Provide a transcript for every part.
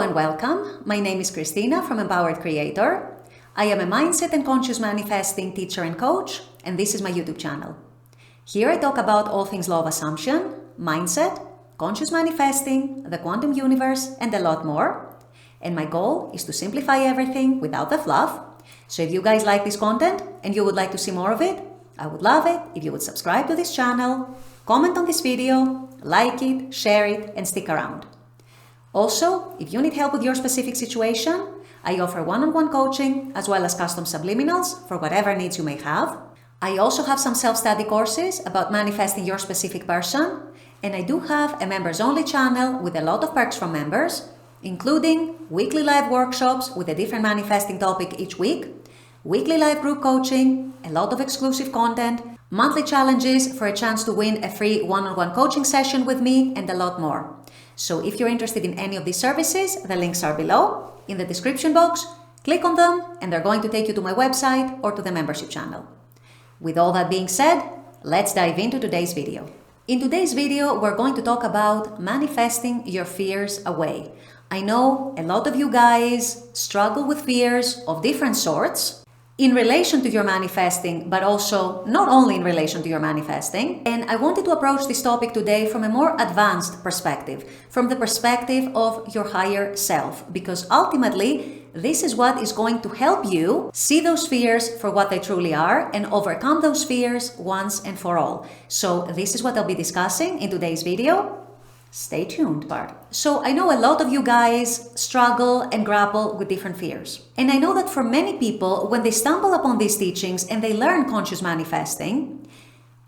and welcome. My name is Christina from Empowered Creator. I am a mindset and conscious manifesting teacher and coach, and this is my YouTube channel. Here I talk about all things law of assumption, mindset, conscious manifesting, the quantum universe, and a lot more. And my goal is to simplify everything without the fluff. So if you guys like this content and you would like to see more of it, I would love it if you would subscribe to this channel, comment on this video, like it, share it, and stick around. Also, if you need help with your specific situation, I offer one-on-one coaching as well as custom subliminals for whatever needs you may have. I also have some self-study courses about manifesting your specific person, and I do have a members-only channel with a lot of perks from members, including weekly live workshops with a different manifesting topic each week, weekly live group coaching, a lot of exclusive content, monthly challenges for a chance to win a free one-on-one coaching session with me, and a lot more. So if you're interested in any of these services, the links are below in the description box. Click on them and they're going to take you to my website or to the membership channel. With all that being said, let's dive into today's video. In today's video, we're going to talk about manifesting your fears away. I know a lot of you guys struggle with fears of different sorts in relation to your manifesting, but also not only in relation to your manifesting. And I wanted to approach this topic today from a more advanced perspective, from the perspective of your higher self, because ultimately, this is what is going to help you see those fears for what they truly are and overcome those fears once and for all. So this is what I'll be discussing in today's video. Stay tuned. So I know a lot of you guys struggle and grapple with different fears. And I know that for many people, when they stumble upon these teachings and they learn conscious manifesting,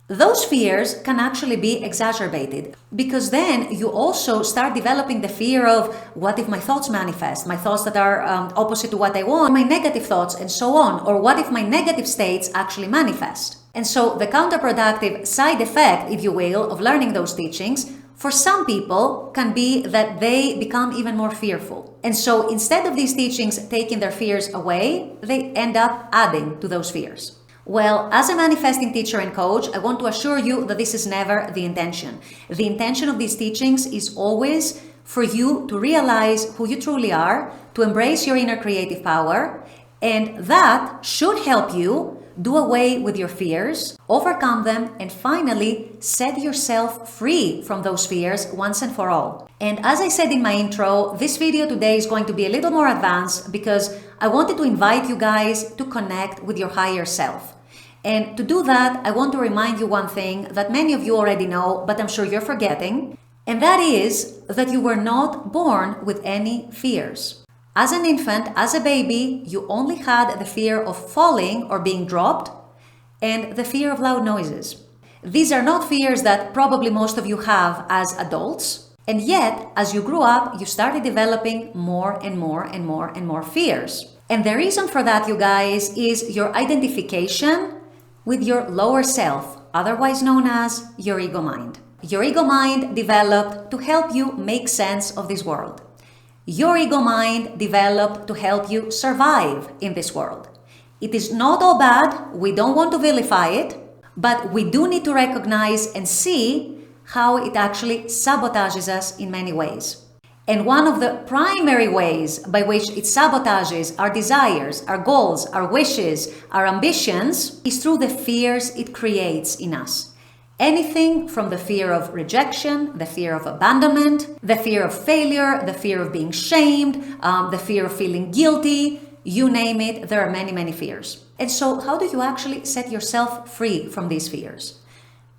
those fears can actually be exacerbated, because then you also start developing the fear of, what if my thoughts manifest, my thoughts that are opposite to what I want, my negative thoughts, and so on, or what if my negative states actually manifest? And so the counterproductive side effect, if you will, of learning those teachings for some people can be that they become even more fearful. And so instead of these teachings taking their fears away, they end up adding to those fears. Well, as a manifesting teacher and coach, I want to assure you that this is never the intention. The intention of these teachings is always for you to realize who you truly are, to embrace your inner creative power, and that should help you do away with your fears, overcome them, and finally set yourself free from those fears once and for all. And as I said in my intro, this video today is going to be a little more advanced because I wanted to invite you guys to connect with your higher self. And to do that, I want to remind you one thing that many of you already know, but I'm sure you're forgetting, and that is that you were not born with any fears. As an infant, as a baby, you only had the fear of falling or being dropped and the fear of loud noises. These are not fears that probably most of you have as adults. And yet, as you grew up, you started developing more and more and more and more fears. And the reason for that, you guys, is your identification with your lower self, otherwise known as your ego mind. Your ego mind developed to help you make sense of this world. Your ego mind developed to help you survive in this world. It is not all bad, we don't want to vilify it, but we do need to recognize and see how it actually sabotages us in many ways. And one of the primary ways by which it sabotages our desires, our goals, our wishes, our ambitions is through the fears it creates in us. Anything from the fear of rejection, the fear of abandonment, the fear of failure, the fear of being shamed, the fear of feeling guilty, you name it, there are many, many fears. And so how do you actually set yourself free from these fears?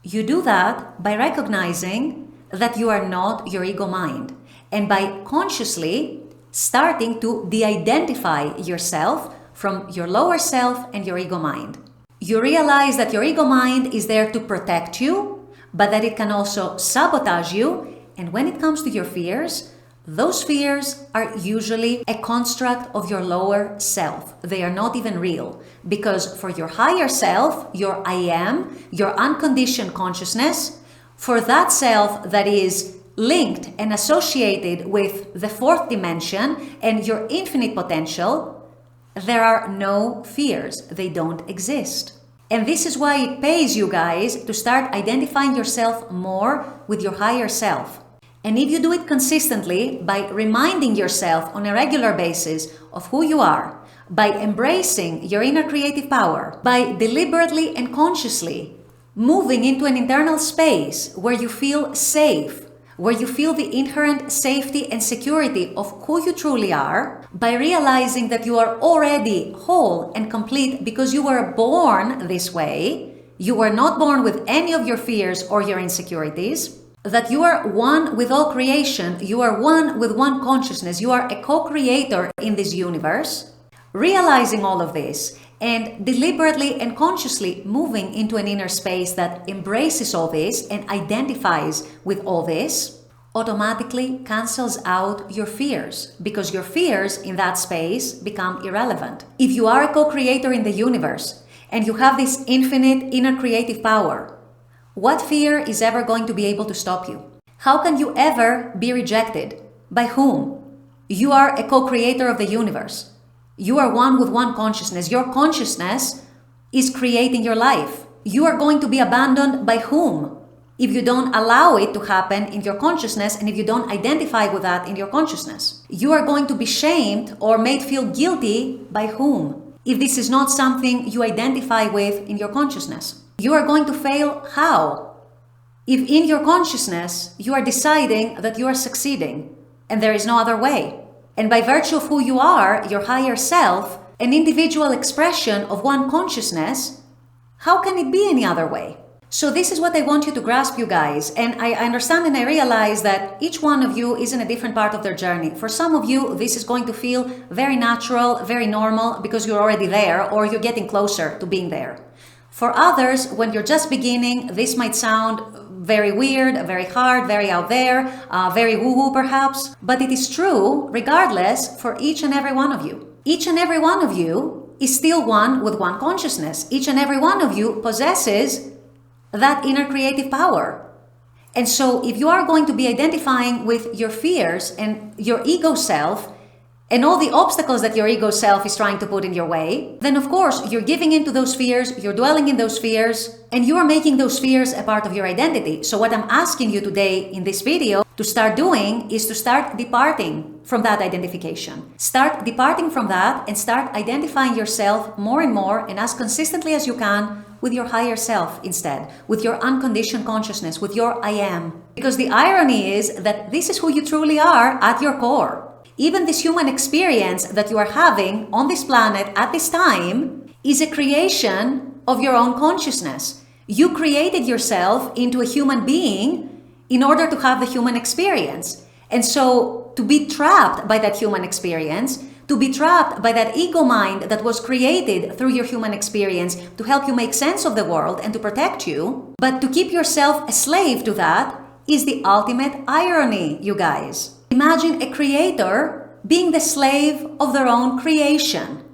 You do that by recognizing that you are not your ego mind, and by consciously starting to de-identify yourself from your lower self and your ego mind. You realize that your ego mind is there to protect you, but that it can also sabotage you. And when it comes to your fears, those fears are usually a construct of your lower self. They are not even real, because for your higher self, your I am, your unconditioned consciousness, for that self that is linked and associated with the fourth dimension and your infinite potential, there are no fears. They don't exist. And this is why it pays you guys to start identifying yourself more with your higher self. And if you do it consistently by reminding yourself on a regular basis of who you are, by embracing your inner creative power, by deliberately and consciously moving into an internal space where you feel safe, where you feel the inherent safety and security of who you truly are, by realizing that you are already whole and complete because you were born this way, you were not born with any of your fears or your insecurities, that you are one with all creation, you are one with one consciousness, you are a co-creator in this universe. Realizing all of this and deliberately and consciously moving into an inner space that embraces all this and identifies with all this automatically cancels out your fears, because your fears in that space become irrelevant. If you are a co-creator in the universe and you have this infinite inner creative power, what fear is ever going to be able to stop you? How can you ever be rejected? By whom? You are a co-creator of the universe. You are one with one consciousness. Your consciousness is creating your life. You are going to be abandoned by whom? If you don't allow it to happen in your consciousness and if you don't identify with that in your consciousness. You are going to be shamed or made feel guilty by whom? If this is not something you identify with in your consciousness. You are going to fail how? If in your consciousness you are deciding that you are succeeding and there is no other way. And by virtue of who you are, your higher self, an individual expression of one consciousness, how can it be any other way? So this is what I want you to grasp, you guys. And I understand and I realize that each one of you is in a different part of their journey. For some of you, this is going to feel very natural, very normal because you're already there or you're getting closer to being there. For others, when you're just beginning, this might sound very weird, very hard, very out there, very woo-woo perhaps. But it is true, regardless, for each and every one of you. Each and every one of you is still one with one consciousness. Each and every one of you possesses that inner creative power. And so if you are going to be identifying with your fears and your ego self, and all the obstacles that your ego self is trying to put in your way, then of course you're giving into those fears, you're dwelling in those fears, and you are making those fears a part of your identity. So what I'm asking you today in this video to start doing is to start departing from that identification. Start departing from that and start identifying yourself more and more and as consistently as you can with your higher self instead, with your unconditioned consciousness, with your I am. Because the irony is that this is who you truly are at your core. Even this human experience that you are having on this planet at this time is a creation of your own consciousness. You created yourself into a human being in order to have the human experience. And so to be trapped by that human experience, to be trapped by that ego mind that was created through your human experience to help you make sense of the world and to protect you, but to keep yourself a slave to that is the ultimate irony, you guys. Imagine a creator being the slave of their own creation.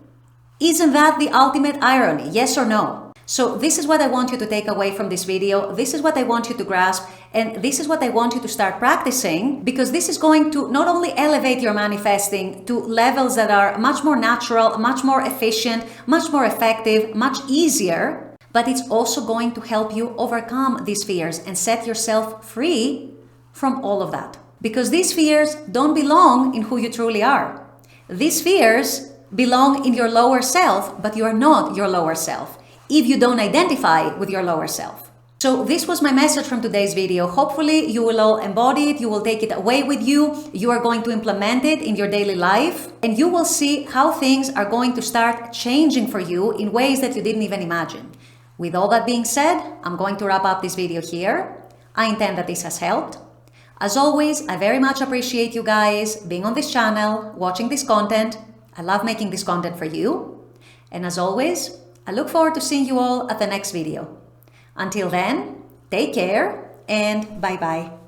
Isn't that the ultimate irony? Yes or no? So this is what I want you to take away from this video. This is what I want you to grasp. And this is what I want you to start practicing, because this is going to not only elevate your manifesting to levels that are much more natural, much more efficient, much more effective, much easier, but it's also going to help you overcome these fears and set yourself free from all of that. Because these fears don't belong in who you truly are. These fears belong in your lower self, but you are not your lower self if you don't identify with your lower self. So this was my message from today's video. Hopefully you will all embody it, you will take it away with you, you are going to implement it in your daily life, and you will see how things are going to start changing for you in ways that you didn't even imagine. With all that being said, I'm going to wrap up this video here. I intend that this has helped. As always, I very much appreciate you guys being on this channel, watching this content. I love making this content for you. And as always, I look forward to seeing you all at the next video. Until then, take care and bye-bye.